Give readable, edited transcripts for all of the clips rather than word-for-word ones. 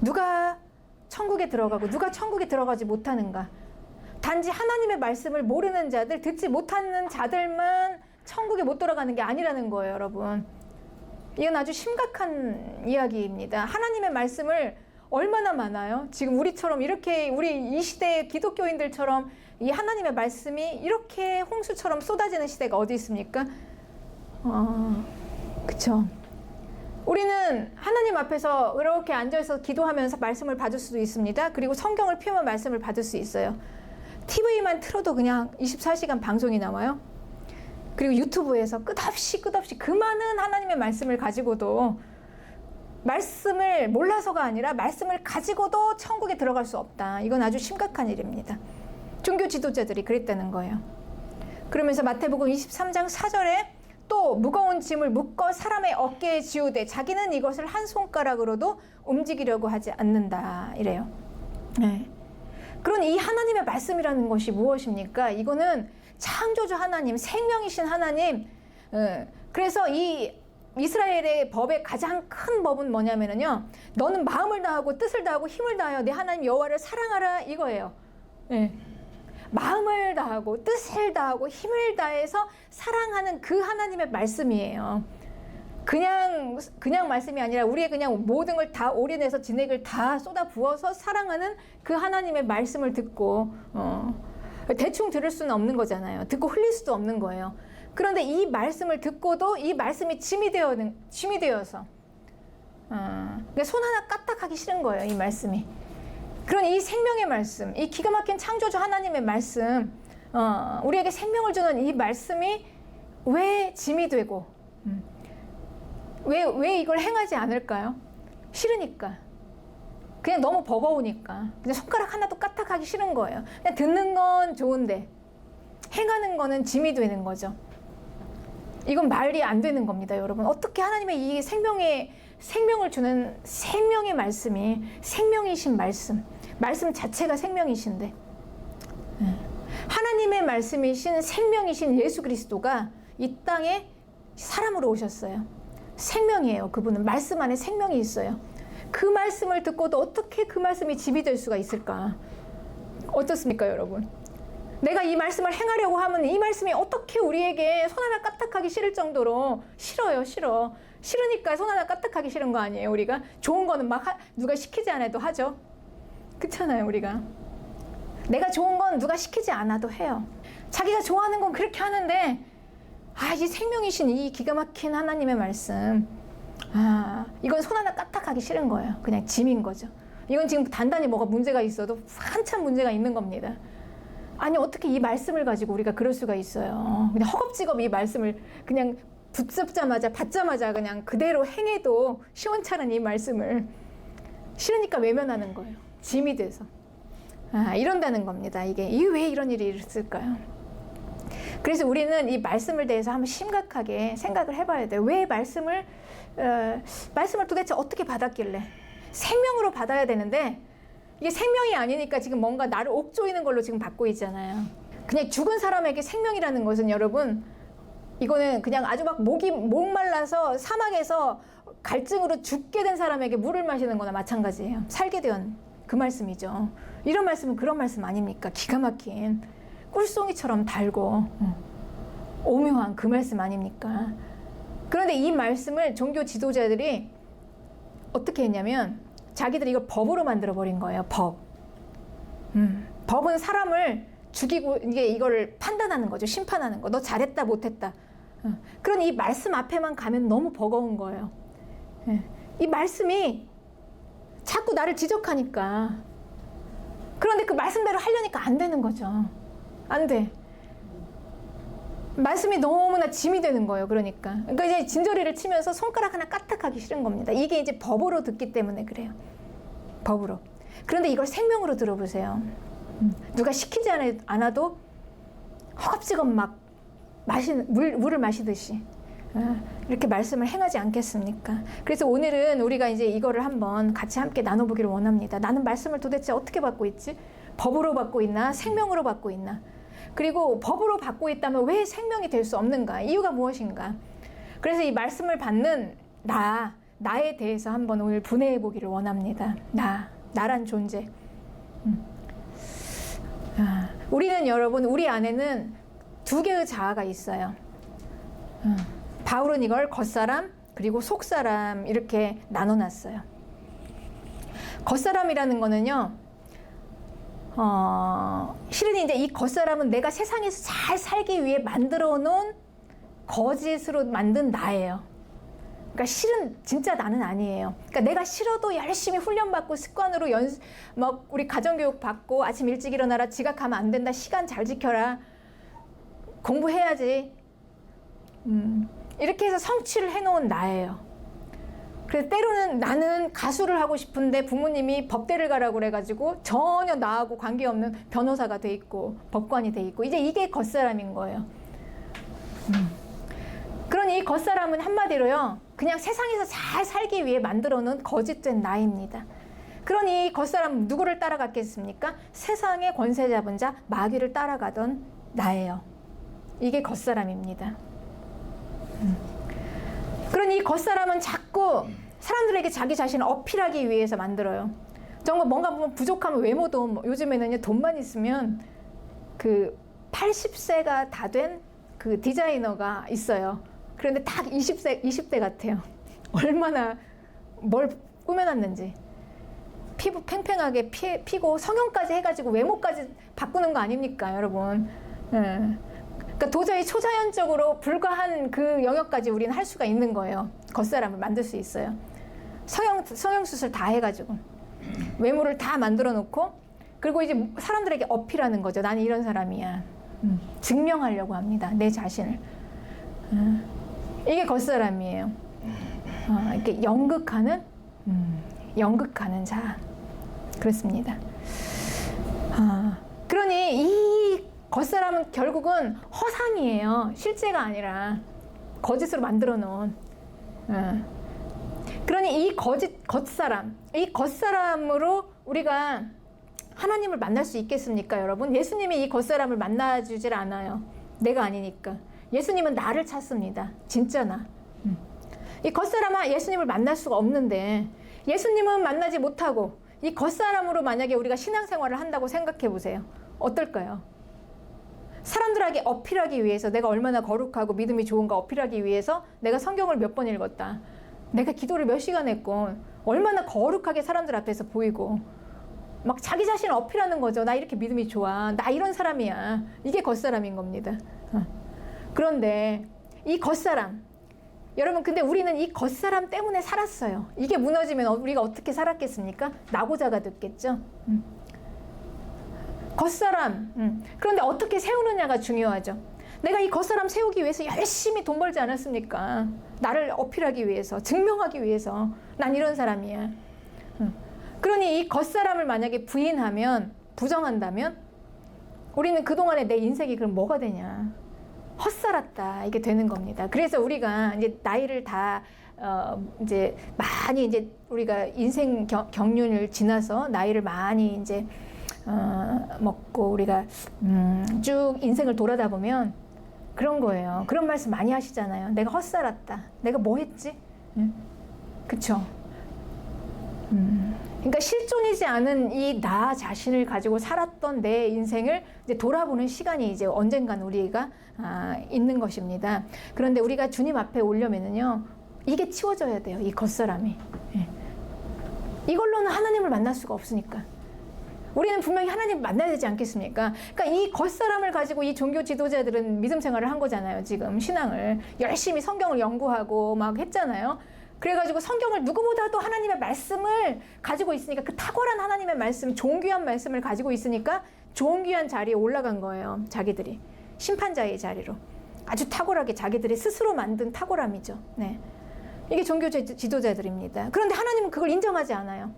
누가 천국에 들어가고 누가 천국에 들어가지 못하는가? 단지 하나님의 말씀을 모르는 자들, 듣지 못하는 자들만 천국에 못 들어가는 게 아니라는 거예요, 여러분. 이건 아주 심각한 이야기입니다. 하나님의 말씀을 얼마나 많아요? 지금 우리처럼 이렇게 우리 이 시대의 기독교인들처럼 이 하나님의 말씀이 이렇게 홍수처럼 쏟아지는 시대가 어디 있습니까? 그쵸. 우리는 하나님 앞에서 이렇게 앉아서 기도하면서 말씀을 받을 수도 있습니다. 그리고 성경을 펴면 말씀을 받을 수 있어요. TV만 틀어도 그냥 24시간 방송이 나와요. 그리고 유튜브에서 끝없이 그 많은 하나님의 말씀을 가지고도 말씀을 몰라서가 아니라 말씀을 가지고도 천국에 들어갈 수 없다. 이건 아주 심각한 일입니다. 종교 지도자들이 그랬다는 거예요. 그러면서 마태복음 23장 4절에 또 무거운 짐을 묶어 사람의 어깨에 지우되 자기는 이것을 한 손가락으로도 움직이려고 하지 않는다. 이래요. 네. 그런 이 하나님의 말씀이라는 것이 무엇입니까? 이거는 창조주 하나님, 생명이신 하나님. 그래서 이 이스라엘의 법의 가장 큰 법은 뭐냐면요, 너는 마음을 다하고 뜻을 다하고 힘을 다하여 내 하나님 여호와를 사랑하라, 이거예요. 네. 마음을 다하고 뜻을 다하고 힘을 다해서 사랑하는 그 하나님의 말씀이에요. 그냥 말씀이 아니라 우리의 그냥 모든 걸 다 올인해서 진액을 다 쏟아 부어서 사랑하는 그 하나님의 말씀을 듣고 대충 들을 수는 없는 거잖아요. 듣고 흘릴 수도 없는 거예요. 그런데 이 말씀을 듣고도 이 말씀이 짐이 되어서 손 하나 까딱하기 싫은 거예요. 이 말씀이. 그런 이 생명의 말씀, 이 기가 막힌 창조주 하나님의 말씀, 우리에게 생명을 주는 이 말씀이 왜 짐이 되고 왜 이걸 행하지 않을까요? 싫으니까. 그냥 너무 버거우니까. 그냥 손가락 하나도 까딱하기 싫은 거예요. 그냥 듣는 건 좋은데 행하는 거는 짐이 되는 거죠. 이건 말이 안 되는 겁니다, 여러분. 어떻게 하나님의 이 생명을 주는 생명의 말씀이 생명이신 말씀 자체가 생명이신데, 하나님의 말씀이신 생명이신 예수 그리스도가 이 땅에 사람으로 오셨어요. 생명이에요. 그분은 말씀 안에 생명이 있어요. 그 말씀을 듣고도 어떻게 그 말씀이 짐이 될 수가 있을까? 어떻습니까, 여러분? 내가 이 말씀을 행하려고 하면 이 말씀이 어떻게 우리에게 손 하나 까딱하기 싫을 정도로 싫어요. 싫으니까 손 하나 까딱하기 싫은 거 아니에요, 우리가? 좋은 거는 막 누가 시키지 않아도 하죠. 그렇잖아요, 우리가. 내가 좋은 건 누가 시키지 않아도 해요. 자기가 좋아하는 건 그렇게 하는데, 이 생명이신 이 기가 막힌 하나님의 말씀, 이건 손 하나 까딱하기 싫은 거예요. 그냥 짐인 거죠. 이건 지금 단단히 뭐가 문제가 있어도 한참 문제가 있는 겁니다. 아니, 어떻게 이 말씀을 가지고 우리가 그럴 수가 있어요. 그냥 허겁지겁 이 말씀을 그냥 받자마자 그냥 그대로 행해도 시원찮은 이 말씀을 싫으니까 외면하는 거예요. 짐이 돼서. 이런다는 겁니다. 이게 왜 이런 일이 있을까요? 그래서 우리는 이 말씀을 대해서 한번 심각하게 생각을 해봐야 돼요. 왜 말씀을 도대체 어떻게 받았길래? 생명으로 받아야 되는데 이게 생명이 아니니까 지금 뭔가 나를 옥조이는 걸로 지금 받고 있잖아요. 그냥 죽은 사람에게 생명이라는 것은, 여러분, 이거는 그냥 아주 막 목말라서 사막에서 갈증으로 죽게 된 사람에게 물을 마시는 거나 마찬가지예요. 살게 된 그 말씀이죠. 이런 말씀은 그런 말씀 아닙니까? 기가 막힌 꿀송이처럼 달고 오묘한 그 말씀 아닙니까? 그런데 이 말씀을 종교 지도자들이 어떻게 했냐면 자기들이 이걸 법으로 만들어버린 거예요. 법은 사람을 죽이고 이거를 판단하는 거죠. 심판하는 거. 너 잘했다 못했다. 그런 이 말씀 앞에만 가면 너무 버거운 거예요. 이 말씀이 자꾸 나를 지적하니까. 그런데 그 말씀대로 하려니까 안 되는 거죠. 안 돼. 말씀이 너무나 짐이 되는 거예요. 그러니까 이제 진저리를 치면서 손가락 하나 까딱하기 싫은 겁니다. 이게 이제 법으로 듣기 때문에 그래요. 법으로. 그런데 이걸 생명으로 들어보세요. 누가 시키지 않아도 허겁지겁 막 물을 마시듯이 이렇게 말씀을 행하지 않겠습니까? 그래서 오늘은 우리가 이제 이거를 한번 같이 함께 나눠보기를 원합니다. 나는 말씀을 도대체 어떻게 받고 있지? 법으로 받고 있나? 생명으로 받고 있나? 그리고 법으로 받고 있다면 왜 생명이 될 수 없는가? 이유가 무엇인가? 그래서 이 말씀을 받는 나에 대해서 한번 오늘 분해해 보기를 원합니다. 나란 존재. 우리는 여러분, 우리 안에는 두 개의 자아가 있어요. 바울은 이걸 겉사람 그리고 속사람 이렇게 나눠놨어요. 겉사람이라는 거는요, 실은 이제 이 겉사람은 내가 세상에서 잘 살기 위해 만들어 놓은 거짓으로 만든 나예요. 그러니까 실은 진짜 나는 아니에요. 그러니까 내가 싫어도 열심히 훈련받고 습관으로 막 우리 가정교육 받고 아침 일찍 일어나라, 지각하면 안 된다, 시간 잘 지켜라, 공부해야지, 이렇게 해서 성취를 해놓은 나예요. 그래서 때로는 나는 가수를 하고 싶은데 부모님이 법대를 가라고 그래가지고 전혀 나하고 관계없는 변호사가 돼 있고 법관이 돼 있고, 이제 이게 겉사람인 거예요. 그러니 이 겉사람은 한마디로요, 그냥 세상에서 잘 살기 위해 만들어 놓은 거짓된 나입니다. 그러니 이 겉사람 누구를 따라갔겠습니까? 세상의 권세 잡은 자 마귀를 따라가던 나예요. 이게 겉사람입니다. 그러니 이 겉사람은 자꾸 사람들에게 자기 자신을 어필하기 위해서 만들어요. 정말 뭔가 보면 부족하면 외모도, 요즘에는 돈만 있으면 그 80세가 다 된 그 디자이너가 있어요. 그런데 딱 20대 같아요. 얼마나 뭘 꾸며놨는지. 피부 팽팽하게 피고 성형까지 해가지고 외모까지 바꾸는 거 아닙니까, 여러분? 그러니까 도저히 초자연적으로 불과한 그 영역까지 우리는 할 수가 있는 거예요. 겉사람을 만들 수 있어요. 성형수술 다 해가지고 외모를 다 만들어 놓고, 그리고 이제 사람들에게 어필하는 거죠. 나는 이런 사람이야. 증명하려고 합니다, 내 자신을. 이게 겉사람이에요. 이렇게 연극하는 자, 그렇습니다. 그러니 이 겉사람은 결국은 허상이에요. 실제가 아니라 거짓으로 만들어 놓은. 그러니 이 겉사람, 이 겉사람으로 우리가 하나님을 만날 수 있겠습니까, 여러분? 예수님이 이 겉사람을 만나주질 않아요. 내가 아니니까. 예수님은 나를 찾습니다. 진짜 나. 이 겉사람은 예수님을 만날 수가 없는데, 예수님은 만나지 못하고 이 겉사람으로 만약에 우리가 신앙생활을 한다고 생각해 보세요. 어떨까요? 사람들에게 어필하기 위해서, 내가 얼마나 거룩하고 믿음이 좋은가 어필하기 위해서 내가 성경을 몇 번 읽었다, 내가 기도를 몇 시간 했고, 얼마나 거룩하게 사람들 앞에서 보이고, 막 자기 자신을 어필하는 거죠. 나 이렇게 믿음이 좋아, 나 이런 사람이야. 이게 겉사람인 겁니다. 그런데 이 겉사람, 여러분, 근데 우리는 이 겉사람 때문에 살았어요. 이게 무너지면 우리가 어떻게 살았겠습니까? 나고자가 됐겠죠. 겉사람. 그런데 어떻게 세우느냐가 중요하죠. 내가 이 겉사람 세우기 위해서 열심히 돈 벌지 않았습니까? 나를 어필하기 위해서, 증명하기 위해서 난 이런 사람이야. 그러니 이 겉사람을 만약에 부인하면, 부정한다면 우리는 그동안의 내 인생이 그럼 뭐가 되냐? 헛살았다, 이게 되는 겁니다. 그래서 우리가 이제 나이를 다 이제 많이 이제 우리가 인생 경륜을 지나서 나이를 많이 이제 먹고 우리가 쭉 인생을 돌아다 보면 그런 거예요. 그런 말씀 많이 하시잖아요. 내가 헛살았다. 내가 뭐 했지? 그쵸? 그러니까 실존이지 않은 이 나 자신을 가지고 살았던 내 인생을 이제 돌아보는 시간이 이제 언젠간 우리가 있는 것입니다. 그런데 우리가 주님 앞에 오려면은요, 이게 치워져야 돼요. 이 겉사람이. 이걸로는 하나님을 만날 수가 없으니까. 우리는 분명히 하나님을 만나야 되지 않겠습니까? 그러니까 이 겉사람을 가지고 이 종교 지도자들은 믿음 생활을 한 거잖아요. 지금 신앙을 열심히 성경을 연구하고 막 했잖아요. 그래가지고 성경을 누구보다도 하나님의 말씀을 가지고 있으니까, 그 탁월한 하나님의 말씀, 존귀한 말씀을 가지고 있으니까 존귀한 자리에 올라간 거예요. 자기들이 심판자의 자리로 아주 탁월하게 자기들이 스스로 만든 탁월함이죠. 네, 이게 종교 지도자들입니다. 그런데 하나님은 그걸 인정하지 않아요.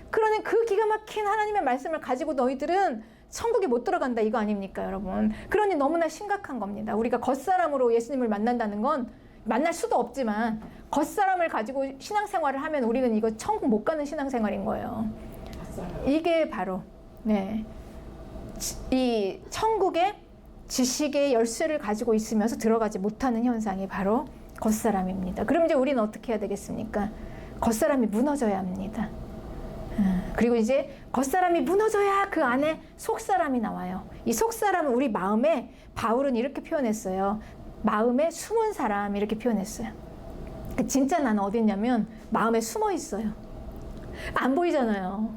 그러니 그 기가 막힌 하나님의 말씀을 가지고 너희들은 천국에 못 들어간다, 이거 아닙니까, 여러분? 그러니 너무나 심각한 겁니다. 우리가 겉사람으로 예수님을 만난다는 건, 만날 수도 없지만 겉사람을 가지고 신앙생활을 하면 우리는 이거 천국 못 가는 신앙생활인 거예요. 이게 바로 이 천국의 지식의 열쇠를 가지고 있으면서 들어가지 못하는 현상이 바로 겉사람입니다. 그럼 이제 우리는 어떻게 해야 되겠습니까? 겉사람이 무너져야 합니다. 그리고 이제 겉사람이 무너져야 그 안에 속사람이 나와요. 이 속사람은 우리 마음에, 바울은 이렇게 표현했어요. 마음에 숨은 사람, 이렇게 표현했어요. 진짜 나는 어디 있냐면 마음에 숨어 있어요. 안 보이잖아요.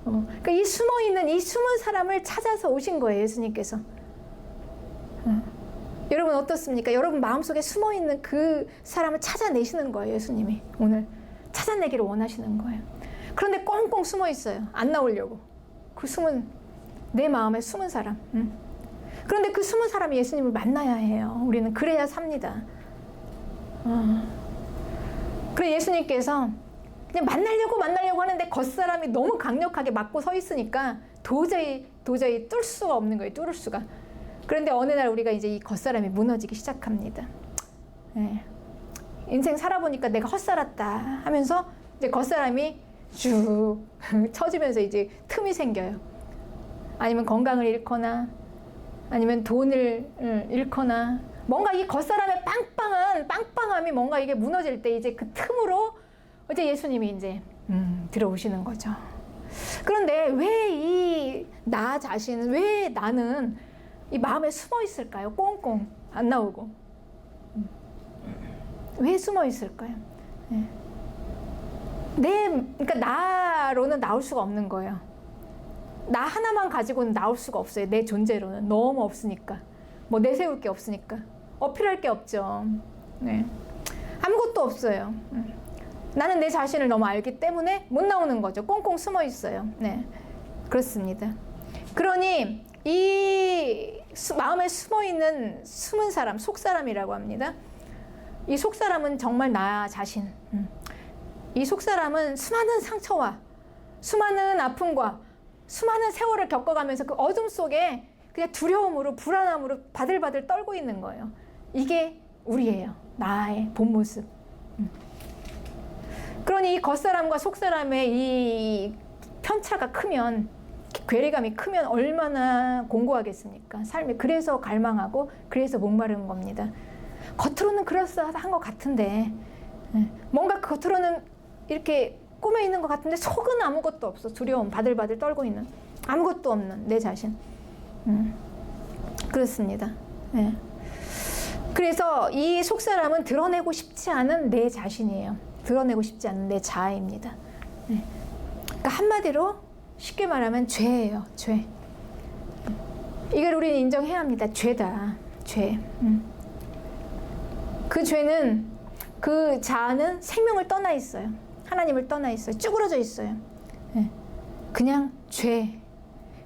그러니까 이 숨어 있는 이 숨은 사람을 찾아서 오신 거예요, 예수님께서. 여러분 어떻습니까? 여러분 마음속에 숨어 있는 그 사람을 찾아내시는 거예요, 예수님이. 오늘 찾아내기를 원하시는 거예요. 그런데 꽁꽁 숨어 있어요. 안 나오려고. 그 숨은, 내 마음에 숨은 사람. 그런데 그 숨은 사람이 예수님을 만나야 해요. 우리는 그래야 삽니다. 그래 예수님께서 그냥 만나려고 하는데 겉사람이 너무 강력하게 막고 서 있으니까 도저히 뚫을 수가 없는 거예요. 뚫을 수가. 그런데 어느 날 우리가 이제 이 겉사람이 무너지기 시작합니다. 네. 인생 살아보니까 내가 헛살았다 하면서 이제 겉사람이 쭉 쳐지면서 이제 틈이 생겨요. 아니면 건강을 잃거나 아니면 돈을 잃거나 뭔가 이 겉사람의 빵빵함이 뭔가 이게 무너질 때 이제 그 틈으로 이제 예수님이 이제 들어오시는 거죠. 그런데 왜 이 나 자신, 왜 나는 이 마음에 숨어 있을까요? 꽁꽁 안 나오고. 왜 숨어 있을까요? 그러니까 나로는 나올 수가 없는 거예요. 나 하나만 가지고는 나올 수가 없어요. 내 존재로는 너무 없으니까. 뭐 내세울 게 없으니까. 어필할 게 없죠. 네. 아무것도 없어요. 나는 내 자신을 너무 알기 때문에 못 나오는 거죠. 꽁꽁 숨어 있어요. 네, 그렇습니다. 그러니 이 마음에 숨어 있는 숨은 사람, 속사람이라고 합니다. 이 속사람은 정말 나 자신. 이 속사람은 수많은 상처와 수많은 아픔과 수많은 세월을 겪어가면서 그 어둠 속에 그냥 두려움으로 불안함으로 바들바들 떨고 있는 거예요. 이게 우리예요. 나의 본 모습. 그러니 이 겉사람과 속사람의 이 편차가 크면, 괴리감이 크면 얼마나 공고하겠습니까? 삶이. 그래서 갈망하고 그래서 목마른 겁니다. 겉으로는 그럴싸한 것 같은데 뭔가 겉으로는 이렇게 꾸며 있는 것 같은데 속은 아무것도 없어. 두려움, 바들바들 떨고 있는, 아무것도 없는 내 자신. 그렇습니다. 네. 그래서 이 속사람은 드러내고 싶지 않은 내 자신이에요. 드러내고 싶지 않은 내 자아입니다. 네. 그러니까 한마디로 쉽게 말하면 죄예요. 죄. 이걸 우리는 인정해야 합니다. 죄다. 죄. 그 죄는, 그 자아는 생명을 떠나 있어요. 하나님을 떠나 있어요. 쭈그러져 있어요. 네. 그냥 죄.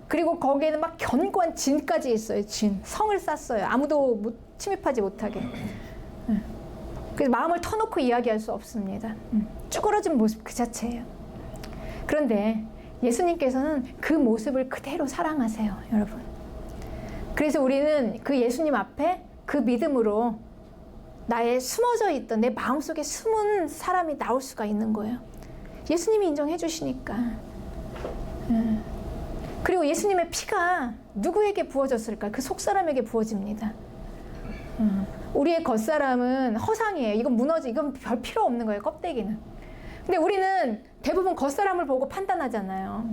그리고 거기에는 막 견고한 진까지 있어요. 진. 성을 쌓았어요. 아무도 침입하지 못하게. 그래서 마음을 터놓고 이야기할 수 없습니다. 쭈그러진 모습 그 자체예요. 그런데 예수님께서는 그 모습을 그대로 사랑하세요, 여러분. 그래서 우리는 그 예수님 앞에 그 믿음으로 나의 숨어져 있던 내 마음속에 숨은 사람이 나올 수가 있는 거예요. 예수님이 인정해 주시니까. 그리고 예수님의 피가 누구에게 부어졌을까? 그 속사람에게 부어집니다. 우리의 겉사람은 허상이에요. 이건 별 필요 없는 거예요, 껍데기는. 근데 우리는 대부분 겉사람을 보고 판단하잖아요.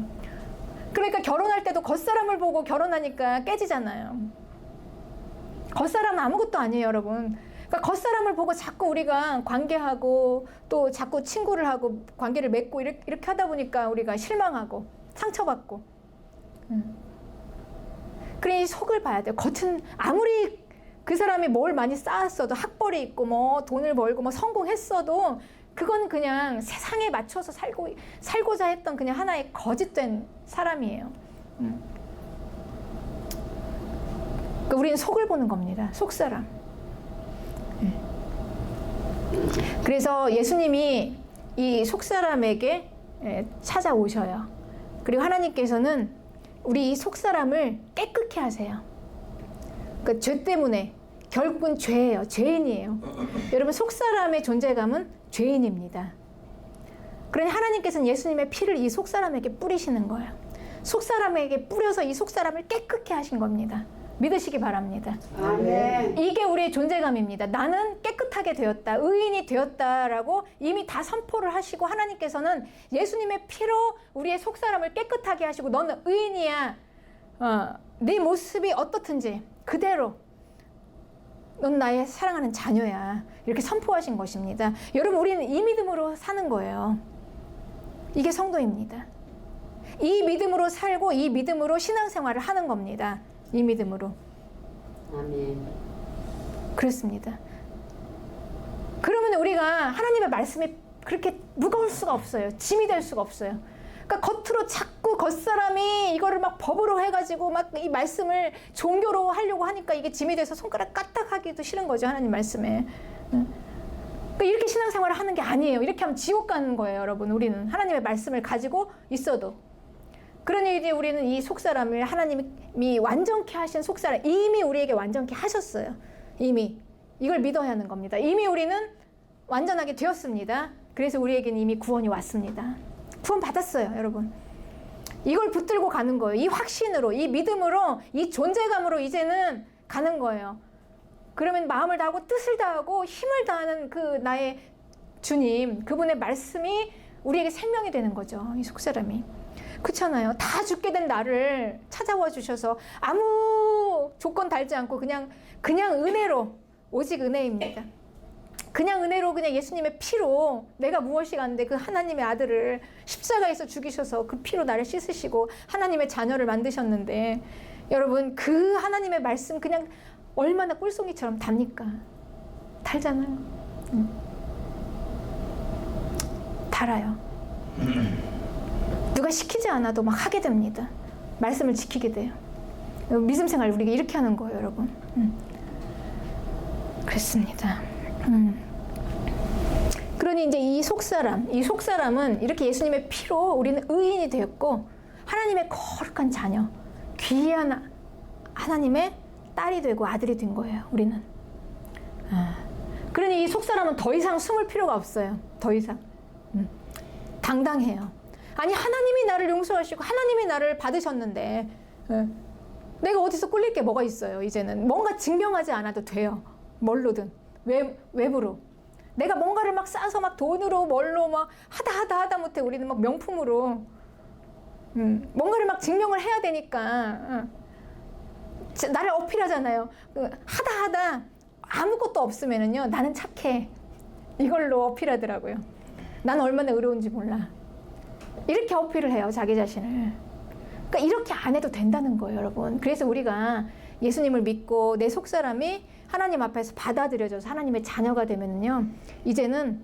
그러니까 결혼할 때도 겉사람을 보고 결혼하니까 깨지잖아요. 겉사람은 아무것도 아니에요, 여러분. 그러니까 겉사람을 보고 자꾸 우리가 관계하고 또 자꾸 친구를 하고 관계를 맺고 이렇게 하다 보니까 우리가 실망하고 상처받고. 그래, 이 속을 봐야 돼요. 겉은 아무리 그 사람이 뭘 많이 쌓았어도, 학벌이 있고 뭐 돈을 벌고 뭐 성공했어도 그건 그냥 세상에 맞춰서 살고자 했던 그냥 하나의 거짓된 사람이에요. 그러니까 우리는 속을 보는 겁니다. 속사람. 그래서 예수님이 이 속사람에게 찾아오셔요. 그리고 하나님께서는 우리 이 속사람을 깨끗게 하세요. 그러니까 죄 때문에, 결국은 죄예요. 죄인이에요. 여러분, 속사람의 존재감은 죄인입니다. 그러니 하나님께서는 예수님의 피를 이 속사람에게 뿌리시는 거예요. 속사람에게 뿌려서 이 속사람을 깨끗게 하신 겁니다. 믿으시기 바랍니다. 아멘. 이게 우리의 존재감입니다. 나는 깨끗하게 되었다, 의인이 되었다라고 이미 다 선포를 하시고, 하나님께서는 예수님의 피로 우리의 속사람을 깨끗하게 하시고, 너는 의인이야. 네 모습이 어떻든지 그대로 넌 나의 사랑하는 자녀야, 이렇게 선포하신 것입니다. 여러분, 우리는 이 믿음으로 사는 거예요. 이게 성도입니다. 이 믿음으로 살고 이 믿음으로 신앙생활을 하는 겁니다. 이 믿음으로. 아멘. 그렇습니다. 그러면 우리가 하나님의 말씀이 그렇게 무거울 수가 없어요. 짐이 될 수가 없어요. 그러니까 겉으로 자꾸 겉사람이 이거를 막 법으로 해가지고 막 이 말씀을 종교로 하려고 하니까 이게 짐이 돼서 손가락 까딱하기도 싫은 거죠. 하나님 말씀에. 그러니까 이렇게 신앙생활을 하는 게 아니에요. 이렇게 하면 지옥 가는 거예요, 여러분. 우리는 하나님의 말씀을 가지고 있어도. 그러니 이제 우리는 이 속사람을 하나님이 완전케 하신 속사람, 이미 우리에게 완전케 하셨어요. 이미. 이걸 믿어야 하는 겁니다. 이미 우리는 완전하게 되었습니다. 그래서 우리에게는 이미 구원이 왔습니다. 구원 받았어요, 여러분. 이걸 붙들고 가는 거예요. 이 확신으로, 이 믿음으로, 이 존재감으로 이제는 가는 거예요. 그러면 마음을 다하고 뜻을 다하고 힘을 다하는 그 나의 주님, 그분의 말씀이 우리에게 생명이 되는 거죠. 이 속사람이. 그렇잖아요. 다 죽게 된 나를 찾아와 주셔서 아무 조건 달지 않고 그냥 은혜로, 오직 은혜입니다. 그냥 은혜로, 그냥 예수님의 피로 내가 무엇이 간데 그 하나님의 아들을 십자가에서 죽이셔서 그 피로 나를 씻으시고 하나님의 자녀를 만드셨는데, 여러분, 그 하나님의 말씀 그냥 얼마나 꿀송이처럼 답니까? 달잖아요. 달아요. 누가 시키지 않아도 막 하게 됩니다. 말씀을 지키게 돼요. 믿음 생활 우리가 이렇게 하는 거예요, 여러분. 그렇습니다. 그러니 이제 이 속사람은 이렇게 예수님의 피로 우리는 의인이 되었고, 하나님의 거룩한 자녀, 귀한 하나님의 딸이 되고 아들이 된 거예요, 우리는. 그러니 이 속사람은 더 이상 숨을 필요가 없어요. 더 이상. 당당해요. 아니, 하나님이 나를 용서하시고 하나님이 나를 받으셨는데 내가 어디서 꿀릴 게 뭐가 있어요. 이제는 뭔가 증명하지 않아도 돼요. 뭘로든 외부로 내가 뭔가를 막 싸서 막 돈으로 뭘로 막 하다 못해 우리는 막 명품으로 뭔가를 막 증명을 해야 되니까 나를 어필하잖아요. 하다 아무것도 없으면은요, 나는 착해, 이걸로 어필하더라고요. 난 얼마나 의로운지 몰라, 이렇게 어필을 해요, 자기 자신을. 그러니까 이렇게 안 해도 된다는 거예요, 여러분. 그래서 우리가 예수님을 믿고 내 속사람이 하나님 앞에서 받아들여져서 하나님의 자녀가 되면요, 이제는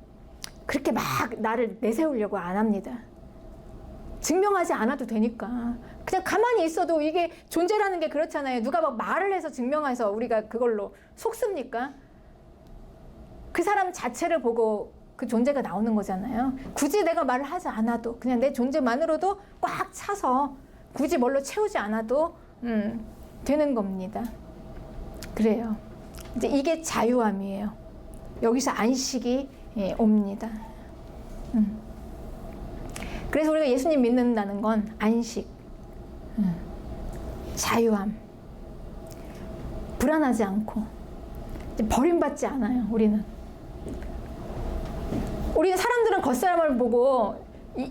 그렇게 막 나를 내세우려고 안 합니다. 증명하지 않아도 되니까. 그냥 가만히 있어도 이게 존재라는 게 그렇잖아요. 누가 막 말을 해서 증명해서 우리가 그걸로 속습니까? 그 사람 자체를 보고 그 존재가 나오는 거잖아요. 굳이 내가 말을 하지 않아도, 그냥 내 존재만으로도 꽉 차서 굳이 뭘로 채우지 않아도 되는 겁니다. 그래요. 이제 이게 자유함이에요. 여기서 안식이 옵니다. 그래서 우리가 예수님 믿는다는 건 안식, 자유함, 불안하지 않고 버림받지 않아요. 우리는 사람들은 겉사람을 보고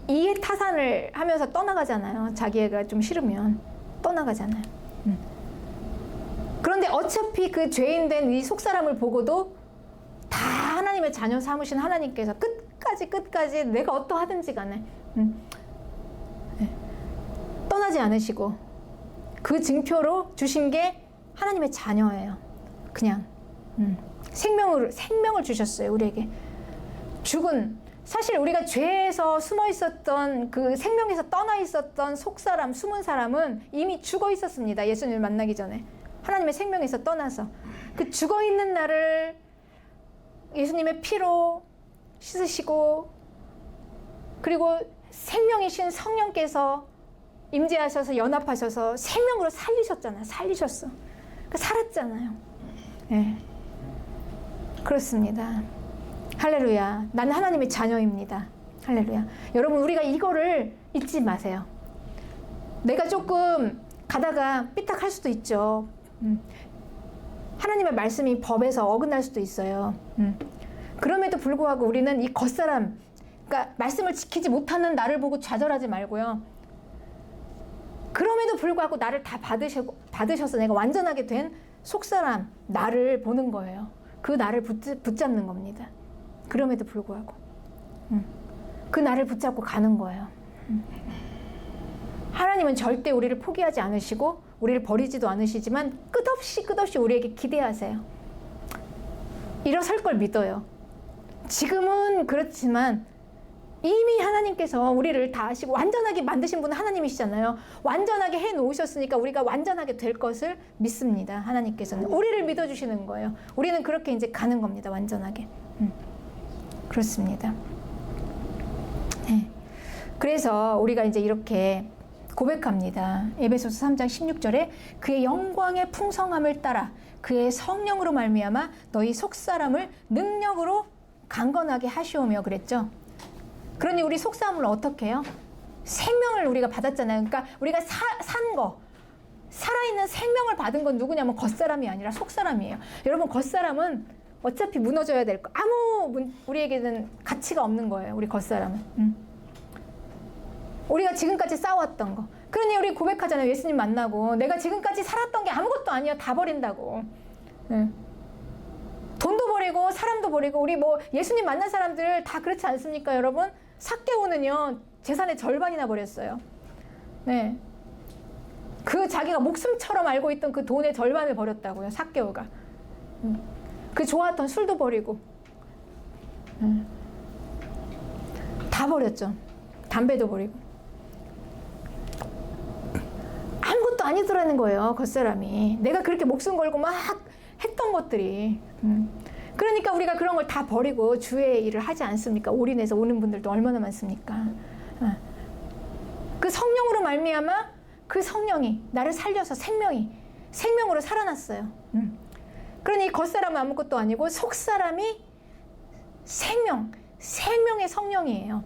이해타산을 하면서 떠나가잖아요. 자기 애가 좀 싫으면 떠나가잖아요. 그런데 어차피 그 죄인된 이 속사람을 보고도 다 하나님의 자녀 삼으신 하나님께서 끝까지 내가 어떠하든지 간에 떠나지 않으시고 그 증표로 주신 게 하나님의 자녀예요. 그냥 생명을 주셨어요, 우리에게. 사실 우리가 죄에서 숨어 있었던, 그 생명에서 떠나 있었던 속사람, 숨은 사람은 이미 죽어 있었습니다. 예수님을 만나기 전에. 하나님의 생명에서 떠나서. 그 죽어 있는 나를 예수님의 피로 씻으시고, 그리고 생명이신 성령께서 임재하셔서 연합하셔서 생명으로 살리셨잖아요. 살리셨어. 그러니까 살았잖아요. 네. 그렇습니다. 할렐루야. 나는 하나님의 자녀입니다. 할렐루야. 여러분, 우리가 이거를 잊지 마세요. 내가 조금 가다가 삐딱할 수도 있죠. 하나님의 말씀이 법에서 어긋날 수도 있어요. 그럼에도 불구하고 우리는 이 겉사람, 그러니까 말씀을 지키지 못하는 나를 보고 좌절하지 말고요. 그럼에도 불구하고 나를 다 받으셔서 내가 완전하게 된 속사람, 나를 보는 거예요. 그 나를 붙잡는 겁니다. 그럼에도 불구하고. 그 나를 붙잡고 가는 거예요. 하나님은 절대 우리를 포기하지 않으시고 우리를 버리지도 않으시지만 끝없이 우리에게 기대하세요. 일어설 걸 믿어요. 지금은 그렇지만 이미 하나님께서 우리를 다 아시고 완전하게 만드신 분은 하나님이시잖아요. 완전하게 해놓으셨으니까 우리가 완전하게 될 것을 믿습니다. 하나님께서는 우리를 믿어주시는 거예요. 우리는 그렇게 이제 가는 겁니다. 완전하게. 그렇습니다. 네. 그래서 우리가 이제 이렇게 고백합니다. 에베소서 3장 16절에 그의 영광의 풍성함을 따라 그의 성령으로 말미암아 너희 속사람을 능력으로 강건하게 하시오며 그랬죠. 그러니 우리 속사람을 어떻게 해요? 생명을 우리가 받았잖아요. 그러니까 우리가 산 거, 살아있는 생명을 받은 건 누구냐면 겉사람이 아니라 속사람이에요. 여러분 겉사람은 어차피 무너져야 될 거. 우리에게는 가치가 없는 거예요. 우리 겉사람은. 우리가 지금까지 쌓아왔던 거. 그러니 우리 고백하잖아요. 예수님 만나고 내가 지금까지 살았던 게 아무것도 아니야. 다 버린다고. 돈도 버리고 사람도 버리고 우리 뭐 예수님 만난 사람들 다 그렇지 않습니까, 여러분? 삭개오는요 재산의 절반이나 버렸어요. 네. 그 자기가 목숨처럼 알고 있던 그 돈의 절반을 버렸다고요. 삭개오가. 그 좋아했던 술도 버리고 다 버렸죠. 담배도 버리고. 아무것도 아니더라는 거예요. 겉사람이. 내가 그렇게 목숨 걸고 막 했던 것들이. 그러니까 우리가 그런 걸 다 버리고 주의 일을 하지 않습니까? 올인해서 오는 분들도 얼마나 많습니까? 그 성령으로 말미암아 그 성령이 나를 살려서 생명으로 살아났어요. 그러니 겉사람은 아무것도 아니고 속사람이 생명의 성령이에요.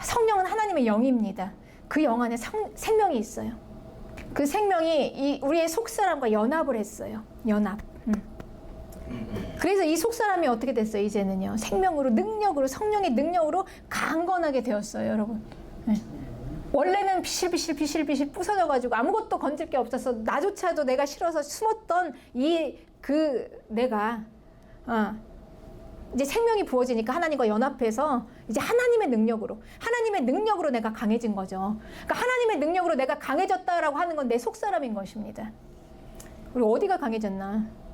성령은 하나님의 영입니다. 그 영 안에 생명이 있어요. 그 생명이 우리의 속사람과 연합을 했어요. 연합. 그래서 이 속사람이 어떻게 됐어요? 이제는요. 생명으로, 능력으로, 성령의 능력으로 강건하게 되었어요, 여러분. 네. 원래는 비실비실 부서져가지고 아무것도 건질 게 없어서 나조차도 내가 싫어서 숨었던 내가 이제 생명이 부어지니까 하나님과 연합해서 이제 하나님의 능력으로 내가 강해진 거죠. 그러니까 하나님의 능력으로 내가 강해졌다라고 하는 건 내 속사람인 것입니다. 우리 어디가 강해졌나?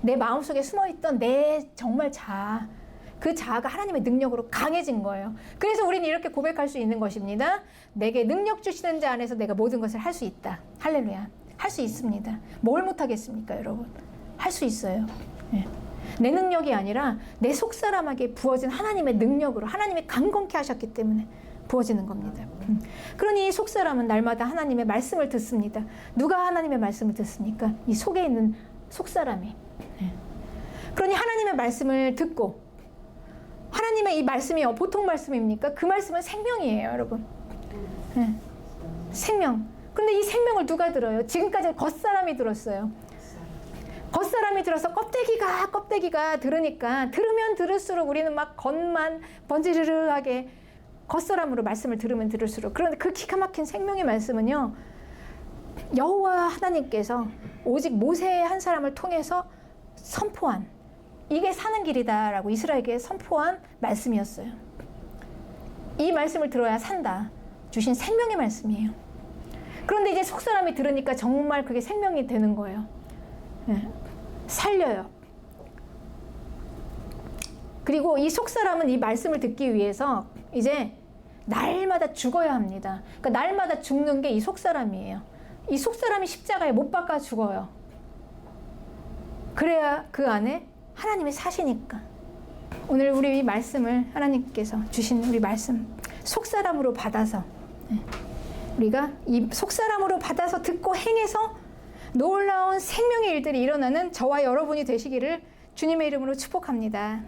내 마음속에 숨어있던 내 정말 그 자아가 하나님의 능력으로 강해진 거예요. 그래서 우리는 이렇게 고백할 수 있는 것입니다. 내게 능력 주시는 자 안에서 내가 모든 것을 할 수 있다. 할렐루야. 할 수 있습니다. 뭘 못하겠습니까, 여러분? 할 수 있어요. 네. 내 능력이 아니라 내 속사람에게 부어진 하나님의 능력으로 하나님이 강건케 하셨기 때문에 부어지는 겁니다. 그러니 이 속사람은 날마다 하나님의 말씀을 듣습니다. 누가 하나님의 말씀을 듣습니까? 이 속에 있는 속사람이. 그러니 하나님의 말씀을 듣고 하나님의 이 말씀이 보통 말씀입니까? 그 말씀은 생명이에요, 여러분. 생명. 그런데 이 생명을 누가 들어요? 지금까지는 겉사람이 들었어요. 겉사람이 들어서 껍데기가 들으니까 들으면 들을수록 우리는 막 겉만 번지르르하게 겉사람으로 말씀을 들을수록 그런데 그 기가 막힌 생명의 말씀은요 여호와 하나님께서 오직 모세 한 사람을 통해서 선포한 이게 사는 길이다라고 이스라엘에게 선포한 말씀이었어요. 이 말씀을 들어야 산다 주신 생명의 말씀이에요. 그런데 이제 속사람이 들으니까 정말 그게 생명이 되는 거예요. 살려요. 그리고 이 속사람은 이 말씀을 듣기 위해서 이제 날마다 죽어야 합니다. 그러니까 날마다 죽는 게 이 속사람이에요. 이 속사람이 십자가에 못 박아 죽어요. 그래야 그 안에 하나님이 사시니까. 오늘 우리 이 말씀을 하나님께서 주신 우리 말씀 속사람으로 받아서 우리가 이 속사람으로 받아서 듣고 행해서 놀라운 생명의 일들이 일어나는 저와 여러분이 되시기를 주님의 이름으로 축복합니다.